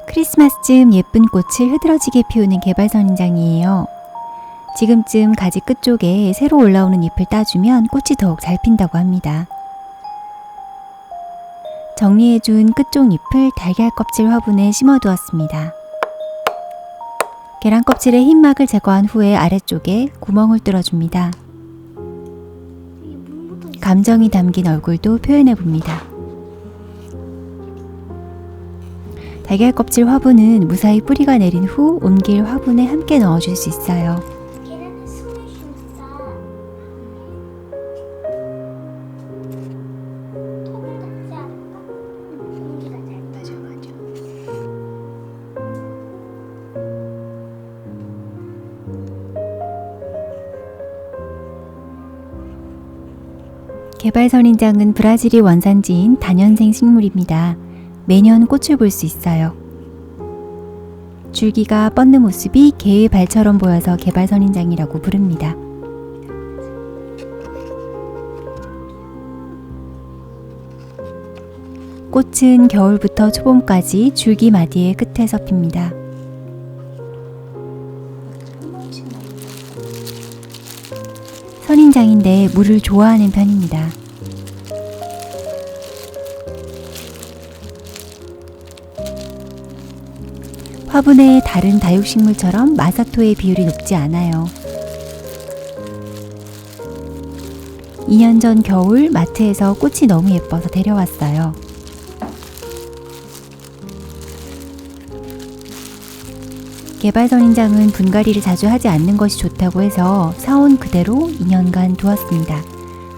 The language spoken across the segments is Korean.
크리스마스쯤 예쁜 꽃을 흐드러지게 피우는 개발선인장이에요. 지금쯤 가지 끝쪽에 새로 올라오는 잎을 따주면 꽃이 더욱 잘 핀다고 합니다. 정리해준 끝쪽 잎을 달걀 껍질 화분에 심어두었습니다. 계란 껍질의 흰막을 제거한 후에 아래쪽에 구멍을 뚫어줍니다. 감정이 담긴 얼굴도 표현해봅니다. 달걀 껍질 화분은 무사히 뿌리가 내린 후 옮길 화분에 함께 넣어줄 수 있어요. 계란은 숨을 쉬었어. 톡을 같지 않을까? 공기가 잘 맞아. 개발선인장은 브라질이 원산지인 다년생 식물입니다. 매년 꽃을 볼 수 있어요. 줄기가 뻗는 모습이 개의 발처럼 보여서 개발선인장이라고 부릅니다. 꽃은 겨울부터 초봄까지 줄기 마디의 끝에서 핍니다. 선인장인데 물을 좋아하는 편입니다. 화분의 다른 다육식물처럼 마사토의 비율이 높지 않아요. 2년 전 겨울 마트에서 꽃이 너무 예뻐서 데려왔어요. 개발선인장은 분갈이를 자주 하지 않는 것이 좋다고 해서 사온 그대로 2년간 두었습니다.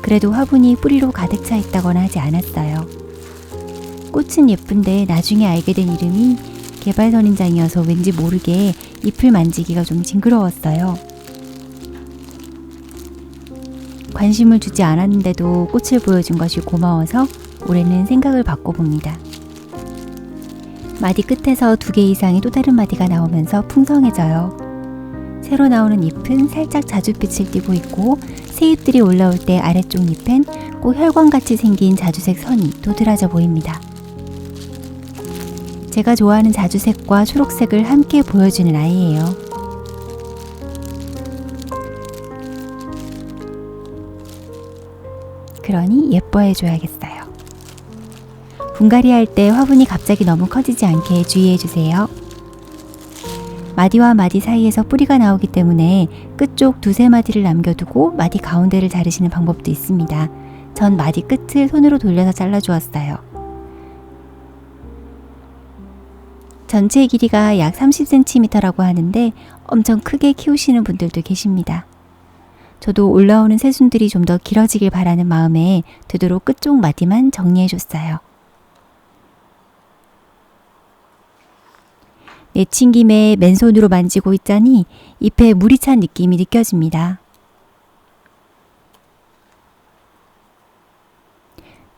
그래도 화분이 뿌리로 가득 차 있다거나 하지 않았어요. 꽃은 예쁜데 나중에 알게 된 이름이 개발선인장이어서 왠지 모르게 잎을 만지기가 좀 징그러웠어요. 관심을 주지 않았는데도 꽃을 보여준 것이 고마워서 올해는 생각을 바꿔봅니다. 마디 끝에서 2개 이상의 또 다른 마디가 나오면서 풍성해져요. 새로 나오는 잎은 살짝 자줏빛을 띠고 있고 새 잎들이 올라올 때 아래쪽 잎엔 꼭 혈관같이 생긴 자주색 선이 도드라져 보입니다. 제가 좋아하는 자주색과 초록색을 함께 보여주는 아이예요. 그러니 예뻐해줘야겠어요. 분갈이 할 때 화분이 갑자기 너무 커지지 않게 주의해주세요. 마디와 마디 사이에서 뿌리가 나오기 때문에 끝쪽 2-3마디를 남겨두고 마디 가운데를 자르시는 방법도 있습니다. 전 마디 끝을 손으로 돌려서 잘라주었어요. 전체 길이가 약 30cm라고 하는데 엄청 크게 키우시는 분들도 계십니다. 저도 올라오는 새순들이 좀 더 길어지길 바라는 마음에 되도록 끝쪽 마디만 정리해줬어요. 내친 김에 맨손으로 만지고 있자니 잎에 물이 찬 느낌이 느껴집니다.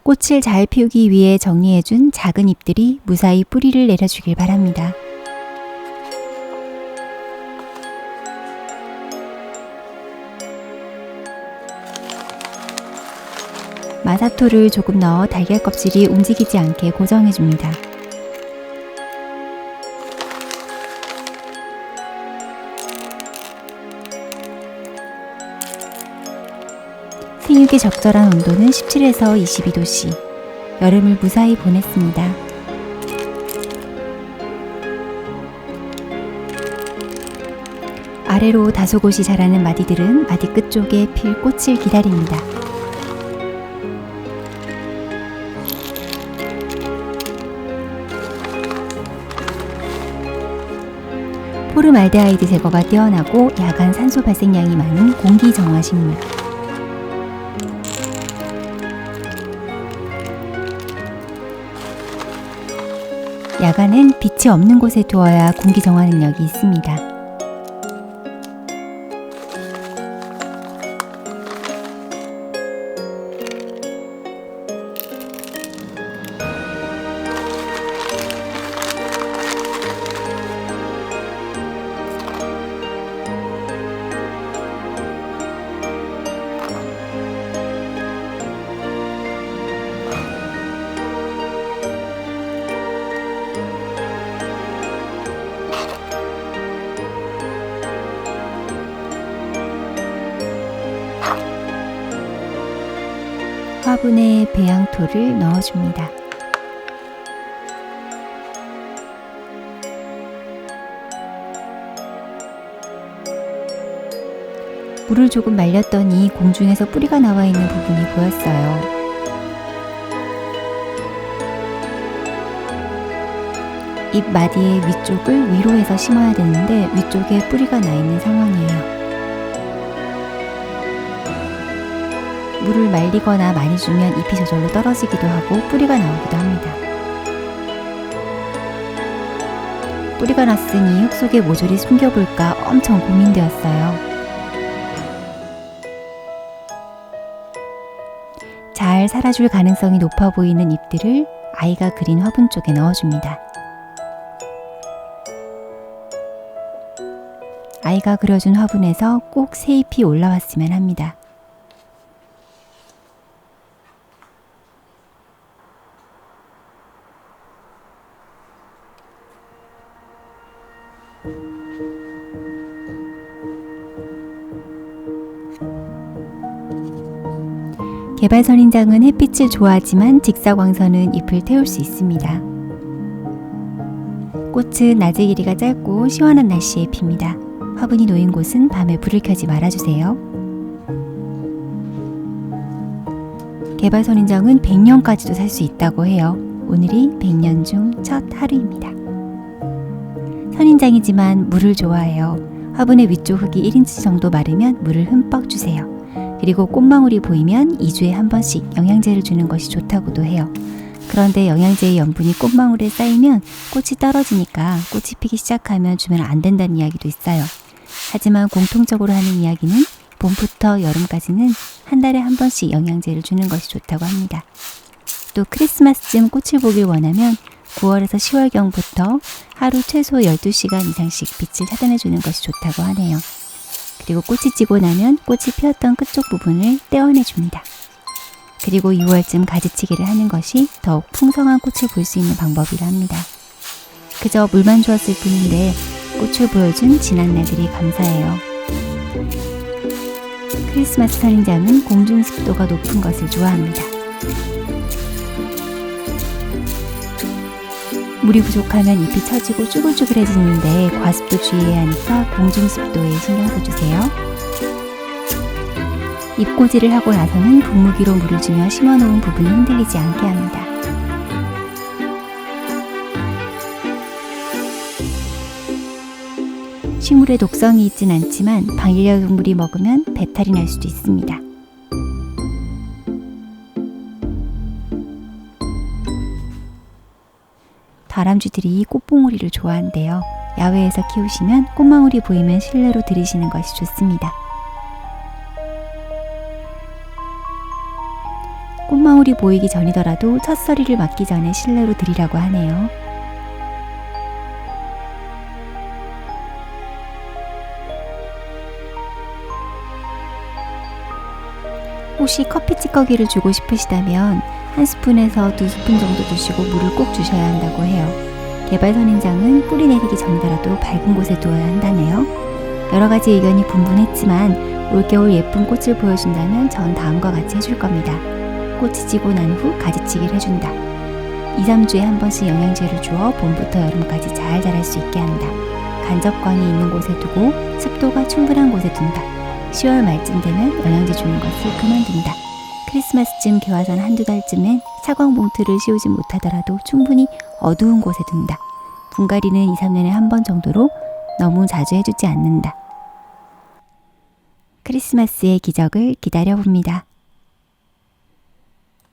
꽃을 잘 피우기 위해 정리해준 작은 잎들이 무사히 뿌리를 내려주길 바랍니다. 마사토를 조금 넣어 달걀 껍질이 움직이지 않게 고정해줍니다. 생육에 적절한 온도는 17에서 22도씨. 여름을 무사히 보냈습니다. 아래로 다소곳이 자라는 마디들은 마디 끝쪽에 필 꽃을 기다립니다. 포름알데하이드 제거가 뛰어나고 야간 산소 발생량이 많은 공기정화 식물. 야간엔 빛이 없는 곳에 두어야 공기정화 능력이 있습니다. 화분에 배양토를 넣어줍니다. 물을 조금 말렸더니 공중에서 뿌리가 나와 있는 부분이 보였어요. 잎 마디의 위쪽을 위로 해서 심어야 되는데 위쪽에 뿌리가 나 있는 상황이에요. 물을 말리거나 많이 주면 잎이 저절로 떨어지기도 하고 뿌리가 나오기도 합니다. 뿌리가 났으니 흙 속에 모조리 숨겨볼까 엄청 고민되었어요. 잘 살아줄 가능성이 높아 보이는 잎들을 아이가 그린 화분 쪽에 넣어줍니다. 아이가 그려준 화분에서 꼭 새 잎이 올라왔으면 합니다. 개발선인장은 햇빛을 좋아하지만 직사광선은 잎을 태울 수 있습니다. 꽃은 낮의 길이가 짧고 시원한 날씨에 핍니다. 화분이 놓인 곳은 밤에 불을 켜지 말아주세요. 개발선인장은 100년까지도 살 수 있다고 해요. 오늘이 100년 중 첫 하루입니다. 선인장이지만 물을 좋아해요. 화분의 위쪽 흙이 1인치 정도 마르면 물을 흠뻑 주세요. 그리고 꽃망울이 보이면 2주에 한 번씩 영양제를 주는 것이 좋다고도 해요. 그런데 영양제의 염분이 꽃망울에 쌓이면 꽃이 떨어지니까 꽃이 피기 시작하면 주면 안 된다는 이야기도 있어요. 하지만 공통적으로 하는 이야기는 봄부터 여름까지는 한 달에 한 번씩 영양제를 주는 것이 좋다고 합니다. 또 크리스마스쯤 꽃을 보길 원하면 9월에서 10월경부터 하루 최소 12시간 이상씩 빛을 차단해 주는 것이 좋다고 하네요. 그리고 꽃이 지고 나면 꽃이 피었던 끝쪽 부분을 떼어내 줍니다. 그리고 6월쯤 가지치기를 하는 것이 더욱 풍성한 꽃을 볼 수 있는 방법이라 합니다. 그저 물만 주었을 뿐인데 꽃을 보여준 지난 날들이 감사해요. 크리스마스 선인장은 공중 습도가 높은 것을 좋아합니다. 물이 부족하면 잎이 처지고 쭈글쭈글해지는데 과습도 주의해야 하니까 공중 습도에 신경 써주세요. 잎꽂이를 하고 나서는 분무기로 물을 주며 심어놓은 부분이 흔들리지 않게 합니다. 식물에 독성이 있진 않지만 반려동물이 먹으면 배탈이 날 수도 있습니다. 다람쥐들이 꽃봉오리를 좋아한대요. 야외에서 키우시면 꽃망울이 보이면 실내로 들이시는 것이 좋습니다. 꽃망울이 보이기 전이더라도 첫서리를 맞기 전에 실내로 들이라고 하네요. 혹시 커피 찌꺼기를 주고 싶으시다면 한 스푼에서 2스푼 정도 두시고 물을 꼭 주셔야 한다고 해요. 개발선인장은 뿌리 내리기 전이더라도 밝은 곳에 두어야 한다네요. 여러 가지 의견이 분분했지만 올겨울 예쁜 꽃을 보여준다면 전 다음과 같이 해줄 겁니다. 꽃이 지고 난 후 가지치기를 해준다. 2-3주에 한 번씩 영양제를 주어 봄부터 여름까지 잘 자랄 수 있게 한다. 간접광이 있는 곳에 두고 습도가 충분한 곳에 둔다. 10월 말쯤 되면 영양제 주는 것을 그만둔다. 크리스마스쯤 개화선 한두 달쯤엔 사광 봉투를 씌우지 못하더라도 충분히 어두운 곳에 둔다. 분갈이는 2-3년에 한 번 정도로 너무 자주 해주지 않는다. 크리스마스의 기적을 기다려봅니다.